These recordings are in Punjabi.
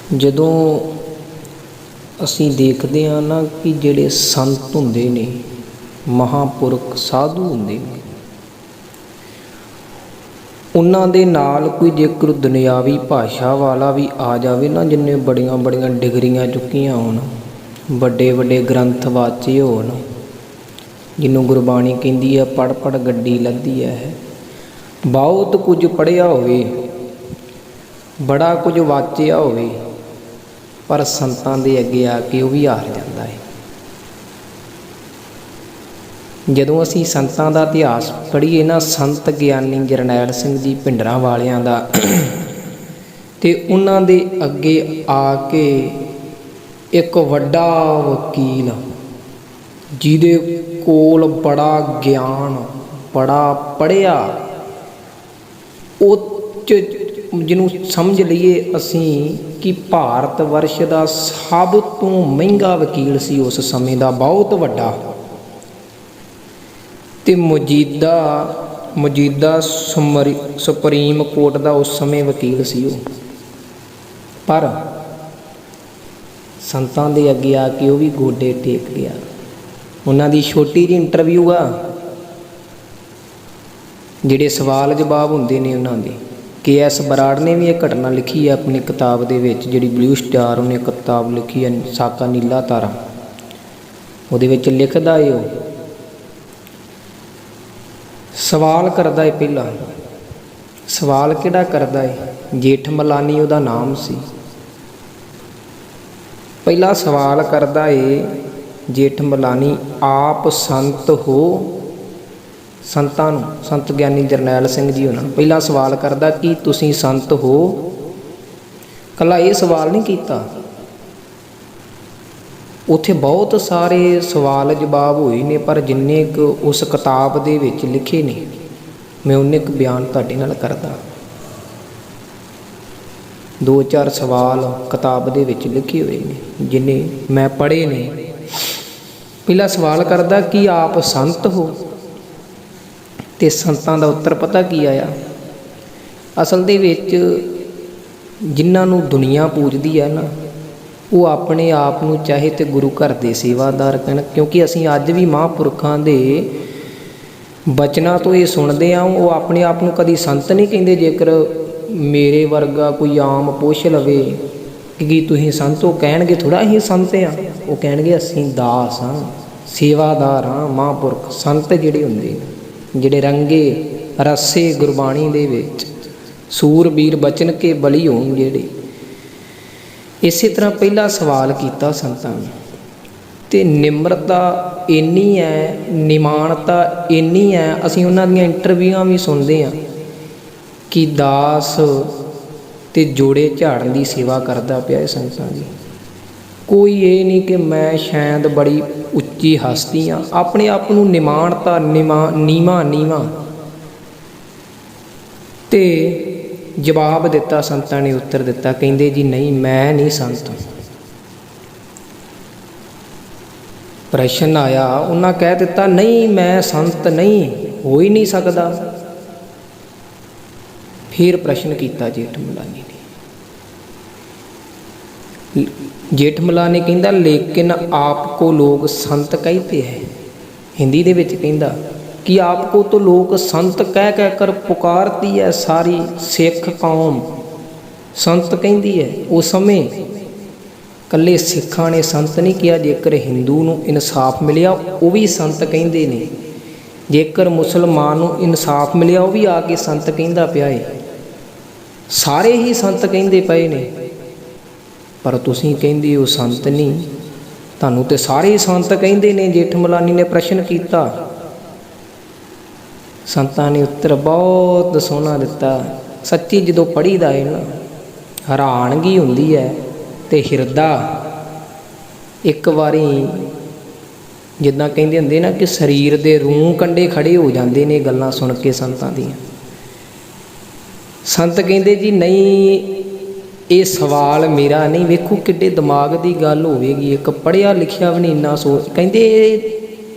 ਜਦੋਂ ਅਸੀਂ ਦੇਖਦੇ ਹਾਂ ਨਾ ਕਿ ਜਿਹੜੇ ਸੰਤ ਹੁੰਦੇ ਨੇ, ਮਹਾਂਪੁਰਖ ਸਾਧੂ ਹੁੰਦੇ ਨੇ, ਉਹਨਾਂ ਦੇ ਨਾਲ ਕੋਈ ਜੇਕਰ ਦੁਨਿਆਵੀ ਭਾਸ਼ਾ ਵਾਲਾ ਵੀ ਆ ਜਾਵੇ ਨਾ, ਜਿੰਨੇ ਬੜੀਆਂ ਬੜੀਆਂ ਡਿਗਰੀਆਂ ਚੁੱਕੀਆਂ ਹੋਣ, ਵੱਡੇ ਵੱਡੇ ਗ੍ਰੰਥ ਵਾਚੇ ਹੋਣ, ਜਿਹਨੂੰ ਗੁਰਬਾਣੀ ਕਹਿੰਦੀ ਹੈ ਪੜ੍ਹ ਪੜ੍ਹ ਗੱਡੀ ਲੱਦੀ ਹੈ, ਬਹੁਤ ਕੁਝ ਪੜ੍ਹਿਆ ਹੋਵੇ, ਬੜਾ ਕੁਝ ਵਾਚਿਆ ਹੋਵੇ, ਪਰ ਸੰਤਾਂ ਦੇ ਅੱਗੇ ਆ ਕੇ ਉਹ ਵੀ ਹਾਰ ਜਾਂਦਾ ਹੈ। ਜਦੋਂ ਅਸੀਂ ਸੰਤਾਂ ਦਾ ਇਤਿਹਾਸ ਪੜ੍ਹੀਏ ਨਾ, ਸੰਤ ਗਿਆਨੀ ਜਰਨੈਲ ਸਿੰਘ ਜੀ ਭਿੰਡਰਾਂ ਵਾਲਿਆਂ ਦਾ, ਅਤੇ ਉਹਨਾਂ ਦੇ ਅੱਗੇ ਆ ਕੇ ਇੱਕ ਵੱਡਾ ਵਕੀਲ, ਜਿਹਦੇ ਕੋਲ ਬੜਾ ਗਿਆਨ, ਬੜਾ ਪੜ੍ਹਿਆ, ਜਿਹਨੂੰ ਸਮਝ ਲਈਏ ਅਸੀਂ ਕਿ ਭਾਰਤ ਵਰਸ਼ ਦਾ ਸਭ ਤੋਂ ਮਹਿੰਗਾ ਵਕੀਲ ਸੀ ਉਸ ਸਮੇਂ ਦਾ, ਬਹੁਤ ਵੱਡਾ, ਅਤੇ ਮੌਜੂਦਾ ਸੁਪਰੀਮ ਕੋਰਟ ਦਾ ਉਸ ਸਮੇਂ ਵਕੀਲ ਸੀ ਉਹ। ਪਰ ਸੰਤਾਂ ਦੇ ਅੱਗੇ ਆ ਕੇ ਉਹ ਵੀ ਗੋਡੇ ਟੇਕ ਗਿਆ। ਉਹਨਾਂ ਦੀ ਛੋਟੀ ਜਿਹੀ ਇੰਟਰਵਿਊ ਆ, ਜਿਹੜੇ ਸਵਾਲ ਜਵਾਬ ਹੁੰਦੇ ਨੇ ਉਹਨਾਂ ਦੇ। KS ਬਰਾੜ ਨੇ ਵੀ ਇਹ ਘਟਨਾ ਲਿਖੀ ਹੈ ਆਪਣੀ ਕਿਤਾਬ ਦੇ ਵਿੱਚ, ਜਿਹੜੀ ਬਲੂ ਸਟਾਰ ਉਹਨੇ ਕਿਤਾਬ ਲਿਖੀ ਹੈ, ਸਾਕਾ ਨੀਲਾ ਤਾਰਾ, ਉਹਦੇ ਵਿੱਚ ਲਿਖਦਾ ਏ, ਉਹ ਸਵਾਲ ਕਰਦਾ ਏ। ਪਹਿਲਾਂ ਸਵਾਲ ਕਿਹੜਾ ਕਰਦਾ ਏ? ਜੇਠ ਮਲਾਨੀ ਉਹਦਾ ਨਾਮ ਸੀ। ਪਹਿਲਾ ਸਵਾਲ ਕਰਦਾ ਏ ਜੇਠ ਮਲਾਨੀ, ਆਪ ਸੰਤ ਹੋ? ਸੰਤਾਂ ਨੂੰ, ਸੰਤ ਗਿਆਨੀ ਜਰਨੈਲ ਸਿੰਘ ਜੀ ਉਹਨਾਂ ਨੂੰ ਪਹਿਲਾਂ ਸਵਾਲ ਕਰਦਾ ਕਿ ਤੁਸੀਂ ਸੰਤ ਹੋ? ਇਕੱਲਾ ਇਹ ਸਵਾਲ ਨਹੀਂ ਕੀਤਾ, ਉੱਥੇ ਬਹੁਤ ਸਾਰੇ ਸਵਾਲ ਜਵਾਬ ਹੋਏ ਨੇ, ਪਰ ਜਿੰਨੇ ਕੁ ਉਸ ਕਿਤਾਬ ਦੇ ਵਿੱਚ ਲਿਖੇ ਨੇ, ਮੈਂ ਉਨੇ ਕੁ ਬਿਆਨ ਤੁਹਾਡੇ ਨਾਲ ਕਰਦਾ। 2-4 ਸਵਾਲ ਕਿਤਾਬ ਦੇ ਵਿੱਚ ਲਿਖੇ ਹੋਏ ਨੇ, ਜਿੰਨੇ ਮੈਂ ਪੜ੍ਹੇ ਨੇ। ਪਹਿਲਾ ਸਵਾਲ ਕਰਦਾ ਕਿ ਆਪ ਸੰਤ ਹੋ? ਅਤੇ ਸੰਤਾਂ ਦਾ ਉੱਤਰ ਪਤਾ ਕੀ ਆਇਆ? ਅਸਲ ਦੇ ਵਿੱਚ ਜਿਨ੍ਹਾਂ ਨੂੰ ਦੁਨੀਆ ਪੂਜਦੀ ਹੈ ਨਾ, ਉਹ ਆਪਣੇ ਆਪ ਨੂੰ ਚਾਹੇ ਤੇ ਗੁਰੂ ਘਰ ਦੇ ਸੇਵਾਦਾਰ ਕਹਿਣ, ਕਿਉਂਕਿ ਅਸੀਂ ਅੱਜ ਵੀ ਮਹਾਂਪੁਰਖਾਂ ਦੇ ਬਚਨਾਂ ਤੋਂ ਇਹ ਸੁਣਦੇ ਹਾਂ। ਉਹ ਆਪਣੇ ਆਪ ਨੂੰ ਕਦੀ ਸੰਤ ਨਹੀਂ ਕਹਿੰਦੇ। ਜੇਕਰ ਮੇਰੇ ਵਰਗਾ ਕੋਈ ਆਮ ਪੁੱਛ ਲਵੇ ਕਿ ਤੁਸੀਂ ਸੰਤ ਹੋ, ਕਹਿਣਗੇ ਥੋੜ੍ਹਾ ਅਸੀਂ ਸੰਤ ਹਾਂ, ਉਹ ਕਹਿਣਗੇ ਅਸੀਂ ਦਾਸ ਹਾਂ, ਸੇਵਾਦਾਰ ਹਾਂ। ਮਹਾਂਪੁਰਖ ਸੰਤ ਜਿਹੜੇ ਹੁੰਦੇ ਨੇ, ਜਿਹੜੇ ਰੰਗੇ ਰਸੇ ਗੁਰਬਾਣੀ ਦੇ ਵਿੱਚ ਸੂਰਬੀਰ ਬਚਨ ਕੇ ਬਲੀ ਹੋਣ, ਜਿਹੜੇ ਇਸੇ ਤਰ੍ਹਾਂ ਪਹਿਲਾ ਸਵਾਲ ਕੀਤਾ ਸੰਤਾਂ ਨੇ। ਅਤੇ ਨਿਮਰਤਾ ਇੰਨੀ ਹੈ, ਨਿਮਾਣਤਾ ਇੰਨੀ ਹੈ, ਅਸੀਂ ਉਹਨਾਂ ਦੀਆਂ ਇੰਟਰਵਿਊਆਂ ਵੀ ਸੁਣਦੇ ਹਾਂ ਕਿ ਦਾਸ ਅਤੇ ਜੋੜੇ ਝਾੜਨ ਦੀ ਸੇਵਾ ਕਰਦਾ ਪਿਆ ਇਹ ਸੰਤਾਂ ਦੀ। ਕੋਈ ਇਹ ਨਹੀਂ ਕਿ ਮੈਂ ਸ਼ਾਇਦ ਬੜੀ ਉੱਚੀ ਹਸਤੀ ਹਾਂ, ਆਪਣੇ ਆਪ ਨੂੰ ਨਿਮਾਣਤਾ, ਨੀਵਾਂ। ਅਤੇ ਜਵਾਬ ਦਿੱਤਾ ਸੰਤਾਂ ਨੇ, ਉੱਤਰ ਦਿੱਤਾ, ਕਹਿੰਦੇ ਜੀ ਨਹੀਂ, ਮੈਂ ਨਹੀਂ ਸੰਤ। ਪ੍ਰਸ਼ਨ ਆਇਆ, ਉਹਨਾਂ ਕਹਿ ਦਿੱਤਾ ਨਹੀਂ, ਮੈਂ ਸੰਤ ਨਹੀਂ, ਹੋ ਹੀ ਨਹੀਂ ਸਕਦਾ। ਫਿਰ ਪ੍ਰਸ਼ਨ ਕੀਤਾ ਜੇਠ ਮਲਾਨੀ ਨੇ। ਜੇਠ ਮਲਾਨੀ ਕਹਿੰਦਾ ਲੇਕਿਨ ਆਪ ਕੋ ਲੋਕ ਸੰਤ कहते हैं, ਹਿੰਦੀ ਦੇ ਵਿੱਚ ਕਹਿੰਦਾ ਕਿ ਆਪ ਕੋ तो ਲੋਕ ਸੰਤ ਕਹਿ ਕਹਿ ਕਰ ਪੁਕਾਰਤੀ ਹੈ ਸਾਰੀ ਸਿੱਖ ਕੌਮ, ਸੰਤ ਕਹਿੰਦੀ ਹੈ। ਉਸ ਸਮੇਂ ਇਕੱਲੇ ਸਿੱਖਾਂ ਨੇ ਸੰਤ ਨਹੀਂ ਕਿਹਾ, ਜੇਕਰ ਹਿੰਦੂ ਨੂੰ ਇਨਸਾਫ ਮਿਲਿਆ ਉਹ ਵੀ ਸੰਤ ਕਹਿੰਦੇ ਨੇ, ਜੇਕਰ ਮੁਸਲਮਾਨ ਨੂੰ ਇਨਸਾਫ ਮਿਲਿਆ ਉਹ ਵੀ ਆ ਕੇ ਸੰਤ ਕਹਿੰਦਾ ਪਿਆ ਏ, ਸਾਰੇ ਹੀ ਸੰਤ ਕਹਿੰਦੇ ਪਏ ਨੇ। ਪਰ ਤੁਸੀਂ ਕਹਿੰਦੇ ਹੋ ਸੰਤ ਨਹੀਂ, ਤੁਹਾਨੂੰ ਤੇ ਸਾਰੇ ਸੰਤ ਕਹਿੰਦੇ ਨੇ। ਜੇਠ ਮਲਾਨੀ ਨੇ ਪ੍ਰਸ਼ਨ ਕੀਤਾ। ਸੰਤਾਂ ਨੇ ਉੱਤਰ ਬਹੁਤ ਸੋਹਣਾ ਦਿੱਤਾ। ਸੱਚੀ ਜਦੋਂ ਪੜ੍ਹੀਦਾ ਹੈ ਨਾ, ਹੈਰਾਨਗੀ ਹੁੰਦੀ ਹੈ, ਅਤੇ ਹਿਰਦਾ ਇੱਕ ਵਾਰੀ ਜਿੱਦਾਂ ਕਹਿੰਦੇ ਹੁੰਦੇ ਨਾ ਕਿ ਸਰੀਰ ਦੇ ਰੂਹ ਕੰਢੇ ਖੜ੍ਹੇ ਹੋ ਜਾਂਦੇ ਨੇ ਗੱਲਾਂ ਸੁਣ ਕੇ ਸੰਤਾਂ ਦੀਆਂ। ਸੰਤ ਕਹਿੰਦੇ ਜੀ ਨਹੀਂ, ਇਹ ਸਵਾਲ ਮੇਰਾ ਨਹੀਂ। ਵੇਖੋ ਕਿੱਡੇ ਦਿਮਾਗ ਦੀ ਗੱਲ ਹੋਵੇਗੀ, ਇੱਕ ਪੜ੍ਹਿਆ ਲਿਖਿਆ ਵੀ ਨਹੀਂ ਇੰਨਾ ਸੋਚ। ਕਹਿੰਦੇ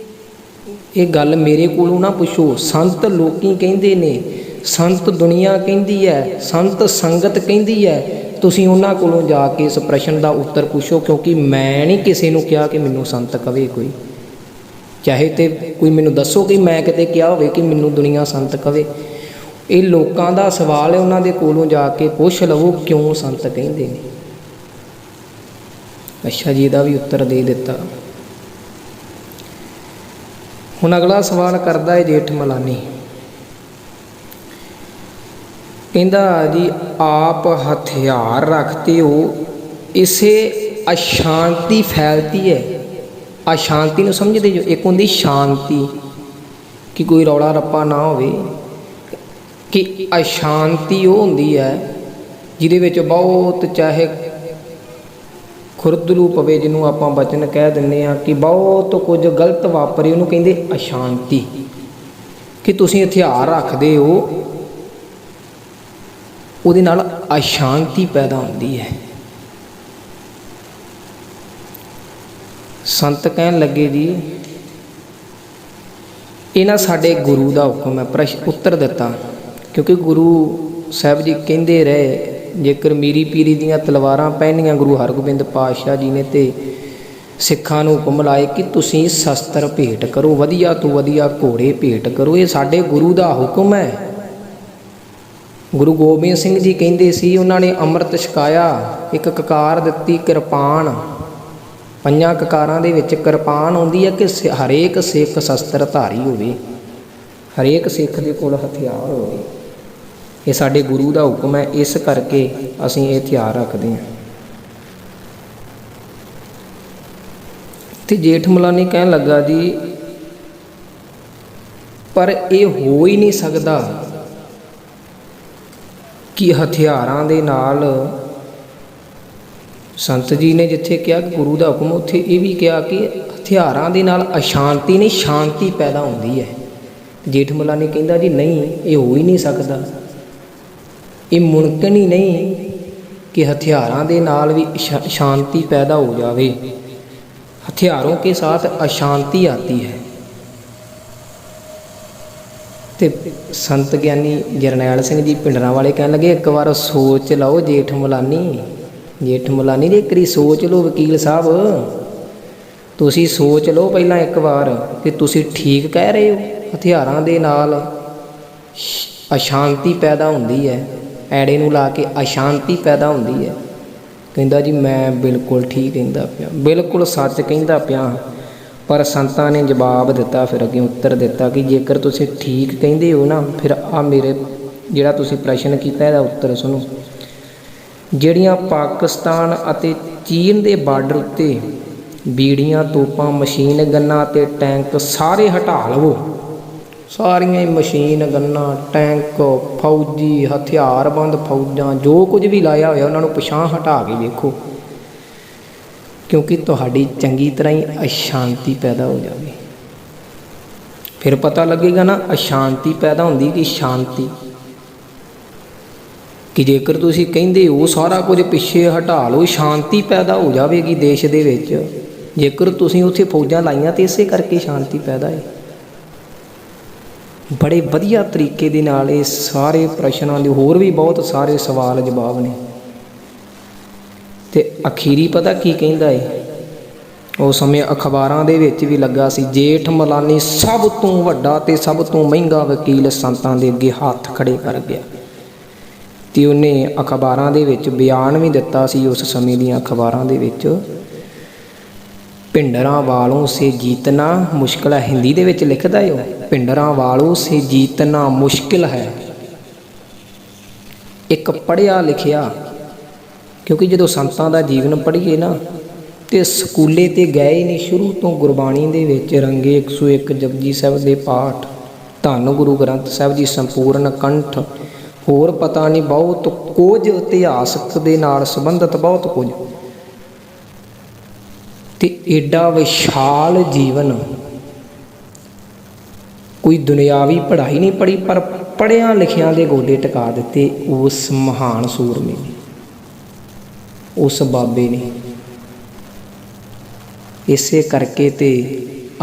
ਇਹ ਗੱਲ ਮੇਰੇ ਕੋਲੋਂ ਨਾ ਪੁੱਛੋ। ਸੰਤ ਲੋਕੀ ਕਹਿੰਦੇ ਨੇ, ਸੰਤ ਦੁਨੀਆ ਕਹਿੰਦੀ ਹੈ, ਸੰਤ ਸੰਗਤ ਕਹਿੰਦੀ ਹੈ, ਤੁਸੀਂ ਉਹਨਾਂ ਕੋਲੋਂ ਜਾ ਕੇ ਇਸ ਪ੍ਰਸ਼ਨ ਦਾ ਉੱਤਰ ਪੁੱਛੋ, ਕਿਉਂਕਿ ਮੈਂ ਨਹੀਂ ਕਿਸੇ ਨੂੰ ਕਿਹਾ ਕਿ ਮੈਨੂੰ ਸੰਤ ਕਵੇ ਕੋਈ। ਚਾਹੇ ਤੇ ਕੋਈ ਮੈਨੂੰ ਦੱਸੋ ਕਿ ਮੈਂ ਕਿਤੇ ਕਿਹਾ ਹੋਵੇ ਕਿ ਮੈਨੂੰ ਦੁਨੀਆ ਸੰਤ ਕਵੇ। ਇਹ ਲੋਕਾਂ ਦਾ ਸਵਾਲ ਹੈ, ਉਹਨਾਂ ਦੇ ਕੋਲੋਂ ਜਾ ਕੇ ਪੁੱਛ ਲਵੋ ਕਿਉਂ ਸੰਤ ਕਹਿੰਦੇ ਨੇ। ਅੱਛਾ ਜੀ, ਇਹਦਾ ਵੀ ਉੱਤਰ ਦੇ ਦਿੱਤਾ। ਹੁਣ ਅਗਲਾ ਸਵਾਲ ਕਰਦਾ ਹੈ ਜੇਠ ਮਲਾਨੀ, ਕਹਿੰਦਾ ਜੀ ਆਪ ਹਥਿਆਰ ਰੱਖते हो, इससे अशांति फैलती है। अशांति ਨੂੰ ਸਮਝਦੇ ਜੋ? ਇੱਕ ਹੁੰਦੀ ਸ਼ਾਂਤੀ ਕਿ ਕੋਈ ਰੌਲਾ ਰੱਪਾ ਨਾ ਹੋਵੇ, ਕਿ ਅਸ਼ਾਂਤੀ ਉਹ ਹੁੰਦੀ ਹੈ ਜਿਹਦੇ ਵਿੱਚ ਬਹੁਤ ਚਾਹੇ ਖੁਰਦਲੂ ਪਵੇ, ਜਿਹਨੂੰ ਆਪਾਂ ਬਚਨ ਕਹਿ ਦਿੰਦੇ ਹਾਂ ਕਿ ਬਹੁਤ ਕੁਝ ਗਲਤ ਵਾਪਰੇ, ਉਹਨੂੰ ਕਹਿੰਦੇ ਅਸ਼ਾਂਤੀ। ਕਿ ਤੁਸੀਂ ਹਥਿਆਰ ਰੱਖਦੇ ਹੋ, ਉਹਦੇ ਨਾਲ ਅਸ਼ਾਂਤੀ ਪੈਦਾ ਹੁੰਦੀ ਹੈ। ਸੰਤ ਕਹਿਣ ਲੱਗੇ ਜੀ ਇਹ ਨਾ ਸਾਡੇ ਗੁਰੂ ਦਾ ਹੁਕਮ ਹੈ। ਉੱਤਰ ਦਿੱਤਾ, ਕਿਉਂਕਿ ਗੁਰੂ ਸਾਹਿਬ ਜੀ ਕਹਿੰਦੇ ਰਹੇ, ਜੇਕਰ ਮੀਰੀ ਪੀਰੀ ਦੀਆਂ ਤਲਵਾਰਾਂ ਪਹਿਨੀਆਂ ਗੁਰੂ ਹਰਗੋਬਿੰਦ ਪਾਤਸ਼ਾਹ ਜੀ ਨੇ ਤੇ ਸਿੱਖਾਂ ਨੂੰ ਹੁਕਮ ਲਾਏ ਕਿ ਤੁਸੀਂ ਸ਼ਸਤਰ ਭੇਟ ਕਰੋ, ਵਧੀਆ ਤੋਂ ਵਧੀਆ ਘੋੜੇ ਭੇਟ ਕਰੋ। ਇਹ ਸਾਡੇ ਗੁਰੂ ਦਾ ਹੁਕਮ ਹੈ। ਗੁਰੂ ਗੋਬਿੰਦ ਸਿੰਘ ਜੀ ਕਹਿੰਦੇ ਸੀ, ਉਹਨਾਂ ਨੇ ਅੰਮ੍ਰਿਤ ਛਕਾਇਆ, ਇੱਕ ਕਕਾਰ ਦਿੱਤੀ ਕਿਰਪਾਨ। 5 ਕਕਾਰਾਂ ਦੇ ਵਿੱਚ ਕਿਰਪਾਨ ਆਉਂਦੀ ਹੈ ਕਿ ਹਰੇਕ ਸਿੱਖ ਸ਼ਸਤਰ ਧਾਰੀ ਹੋਵੇ, ਹਰੇਕ ਸਿੱਖ ਦੇ ਕੋਲ ਹਥਿਆਰ ਹੋਵੇ। ਇਹ ਸਾਡੇ ਗੁਰੂ ਦਾ ਹੁਕਮ ਹੈ, ਇਸ ਕਰਕੇ ਅਸੀਂ ਇਹ ਹਥਿਆਰ ਰੱਖਦੇ ਹਾਂ। ਤੇ ਜੇਠ ਮਲਾਨੀ ਕਹਿਣ ਲੱਗਾ ਜੀ ਪਰ ਇਹ ਹੋ ਹੀ ਨਹੀਂ ਸਕਦਾ ਕਿ ਹਥਿਆਰਾਂ ਦੇ ਨਾਲ, ਸੰਤ ਜੀ ਨੇ ਜਿੱਥੇ ਕਿਹਾ ਕਿ ਗੁਰੂ ਦਾ ਹੁਕਮ, ਉੱਥੇ ਇਹ ਵੀ ਕਿਹਾ ਕਿ ਹਥਿਆਰਾਂ ਦੇ ਨਾਲ ਅਸ਼ਾਂਤੀ ਨਹੀਂ ਸ਼ਾਂਤੀ ਪੈਦਾ ਹੁੰਦੀ ਹੈ। ਜੇਠ ਮਲਾਨੀ ਕਹਿੰਦਾ ਜੀ ਨਹੀਂ, ਇਹ ਹੋ ਹੀ ਨਹੀਂ ਸਕਦਾ, ਇਹ ਮੁਮਕਿਨ ਹੀ ਨਹੀਂ ਕਿ ਹਥਿਆਰਾਂ ਦੇ ਨਾਲ ਵੀ ਸ਼ਾਂਤੀ ਪੈਦਾ ਹੋ ਜਾਵੇ। ਹਥਿਆरों के साथ अशांति आती है। ਤੇ ਸੰਤ ਗਿਆਨੀ ਜਰਨੈਲ ਸਿੰਘ ਜੀ ਪਿੰਡਰਾਂ ਵਾਲੇ ਕਹਿਣ ਲੱਗੇ ਇੱਕ ਵਾਰ ਸੋਚ ਲਓ ਜੇਠ ਮਲਾਨੀ ਜੀ, ਇੱਕ ਵਾਰੀ ਸੋਚ ਲਓ ਵਕੀਲ ਸਾਹਿਬ, ਤੁਸੀਂ ਸੋਚ ਲਓ ਪਹਿਲਾਂ ਇੱਕ ਵਾਰ ਕਿ ਤੁਸੀਂ ਠੀਕ ਕਹਿ ਰਹੇ ਹੋ, ਹਥਿਆਰਾਂ ਦੇ ਨਾਲ ਅਸ਼ਾਂਤੀ ਪੈਦਾ ਹੁੰਦੀ ਹੈ, ਐੜੇ ਨੂੰ ਲਾ ਕੇ ਅਸ਼ਾਂਤੀ ਪੈਦਾ ਹੁੰਦੀ ਹੈ। ਕਹਿੰਦਾ ਜੀ ਮੈਂ ਬਿਲਕੁਲ ਠੀਕ ਕਹਿੰਦਾ ਪਿਆ, ਬਿਲਕੁਲ ਸੱਚ ਕਹਿੰਦਾ ਪਿਆ। ਪਰ ਸੰਤਾਂ ਨੇ ਜਵਾਬ ਦਿੱਤਾ, ਫਿਰ ਅੱਗੇ ਉੱਤਰ ਦਿੱਤਾ ਕਿ ਜੇਕਰ ਤੁਸੀਂ ਠੀਕ ਕਹਿੰਦੇ ਹੋ ਨਾ, ਫਿਰ ਆ ਮੇਰੇ ਜਿਹੜਾ ਤੁਸੀਂ ਪ੍ਰਸ਼ਨ ਕੀਤਾ ਇਹਦਾ ਉੱਤਰ ਸੁਣੋ। ਜਿਹੜੀਆਂ ਪਾਕਿਸਤਾਨ ਅਤੇ ਚੀਨ ਦੇ ਬਾਰਡਰ ਉੱਤੇ ਬੀੜੀਆਂ, ਤੋਪਾਂ, ਮਸ਼ੀਨ ਗੰਨਾਂ ਅਤੇ ਟੈਂਕ ਸਾਰੇ ਹਟਾ ਲਵੋ, ਸਾਰੀਆਂ ਹੀ ਮਸ਼ੀਨ ਗੰਨਾਂ, ਟੈਂਕ, ਫੌਜੀ, ਹਥਿਆਰਬੰਦ ਫੌਜਾਂ, ਜੋ ਕੁਝ ਵੀ ਲਾਇਆ ਹੋਇਆ ਉਹਨਾਂ ਨੂੰ ਪਿਛਾਂਹ ਹਟਾ ਕੇ ਵੇਖੋ, ਕਿਉਂਕਿ ਤੁਹਾਡੀ ਚੰਗੀ ਤਰ੍ਹਾਂ ਹੀ ਅਸ਼ਾਂਤੀ ਪੈਦਾ ਹੋ ਜਾਵੇ। ਫਿਰ ਪਤਾ ਲੱਗੇਗਾ ਨਾ ਅਸ਼ਾਂਤੀ ਪੈਦਾ ਹੁੰਦੀ ਕਿ ਸ਼ਾਂਤੀ। ਕਿ ਜੇਕਰ ਤੁਸੀਂ ਕਹਿੰਦੇ ਹੋ ਸਾਰਾ ਕੁਝ ਪਿੱਛੇ ਹਟਾ ਲਓ, ਸ਼ਾਂਤੀ ਪੈਦਾ ਹੋ ਜਾਵੇਗੀ ਦੇਸ਼ ਦੇ ਵਿੱਚ। ਜੇਕਰ ਤੁਸੀਂ ਉੱਥੇ ਫੌਜਾਂ ਲਾਈਆਂ ਤਾਂ ਇਸੇ ਕਰਕੇ ਸ਼ਾਂਤੀ ਪੈਦਾ ਹੈ। ਬੜੇ ਵਧੀਆ ਤਰੀਕੇ ਦੇ ਨਾਲ ਇਹ ਸਾਰੇ ਪ੍ਰਸ਼ਨਾਂ ਦੇ ਹੋਰ ਵੀ ਬਹੁਤ ਸਾਰੇ ਸਵਾਲ ਜਵਾਬ ਨੇ। ਤੇ ਅਖੀਰੀ ਪਤਾ ਕੀ ਕਹਿੰਦਾ ਹੈ, ਉਸ ਸਮੇਂ ਅਖਬਾਰਾਂ ਦੇ ਵਿੱਚ ਵੀ ਲੱਗਾ ਸੀ, ਜੇਠ ਮਲਾਨੀ ਸਭ ਤੋਂ ਵੱਡਾ ਤੇ ਸਭ ਤੋਂ ਮਹਿੰਗਾ ਵਕੀਲ ਸੰਤਾਂ ਦੇ ਅੱਗੇ ਹੱਥ ਖੜੇ ਕਰ ਗਿਆ। ਤੇ ਉਹਨੇ ਅਖਬਾਰਾਂ ਦੇ ਵਿੱਚ ਬਿਆਨ ਵੀ ਦਿੱਤਾ ਸੀ, ਉਸ ਸਮੇਂ ਦੀਆਂ ਅਖਬਾਰਾਂ ਦੇ ਵਿੱਚ, ਭਿੰਡਰਾਂ ਵਾਲੋਂ ਸੇ ਜੀਤਨਾ ਮੁਸ਼ਕਿਲ ਹੈ। ਹਿੰਦੀ ਦੇ ਵਿੱਚ ਲਿਖਦਾ ਹੈ ਉਹ, ਭਿੰਡਰਾਂ ਵਾਲੋਂ ਸੇ ਜੀਤਨਾ ਮੁਸ਼ਕਿਲ ਹੈ। ਇੱਕ ਪੜ੍ਹਿਆ ਲਿਖਿਆ, ਕਿਉਂਕਿ ਜਦੋਂ ਸੰਤਾਂ ਦਾ ਜੀਵਨ ਪੜ੍ਹੀਏ ਨਾ ਤੇ ਸਕੂਲੇ ਤੇ ਗਏ ਹੀ ਨਹੀਂ, ਸ਼ੁਰੂ ਤੋਂ ਗੁਰਬਾਣੀ ਦੇ ਵਿੱਚ ਰੰਗੇ 101 ਜਪਜੀ ਸਾਹਿਬ ਦੇ ਪਾਠ, ਧੰਨ ਗੁਰੂ ਗ੍ਰੰਥ ਸਾਹਿਬ ਜੀ ਸੰਪੂਰਨ ਕੰਠ, ਹੋਰ ਪਤਾ ਨਹੀਂ ਬਹੁਤ ਕੁਝ ਇਤਿਹਾਸਕ ਦੇ ਨਾਲ ਸੰਬੰਧਿਤ ਬਹੁਤ ਕੁਝ। ਤੇ ਏਡਾ ਵਿਸ਼ਾਲ ਜੀਵਨ, ਕੋਈ ਦੁਨਿਆਵੀ ਪੜ੍ਹਾਈ ਨਹੀਂ ਪੜ੍ਹੀ, ਪਰ ਪੜ੍ਹਿਆਂ ਲਿਖਿਆਂ ਦੇ ਗੋਡੇ ਟਿਕਾ ਦਿੱਤੇ ਉਸ ਮਹਾਨ ਸੂਰਮੇ ਨੇ, ਉਸ ਬਾਬੇ ਨੇ। ਇਸੇ ਕਰਕੇ ਤੇ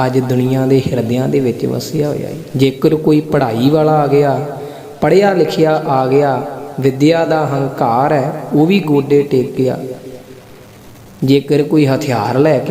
ਅੱਜ ਦੁਨੀਆ ਦੇ ਹਿਰਦਿਆਂ ਦੇ ਵਿੱਚ ਵਸਿਆ ਹੋਇਆ ਹੈ। ਜੇਕਰ ਕੋਈ ਪੜ੍ਹਾਈ ਵਾਲਾ ਆ ਗਿਆ, ਪੜ੍ਹਿਆ ਲਿਖਿਆ ਆ ਗਿਆ, ਵਿਦਿਆ ਦਾ ਹੰਕਾਰ ਹੈ ਉਹ ਵੀ ਗੋਡੇ ਟੇਕ ਗਿਆ। ਜੇਕਰ ਕੋਈ ਹਥਿਆਰ ਲੈ ਕੇ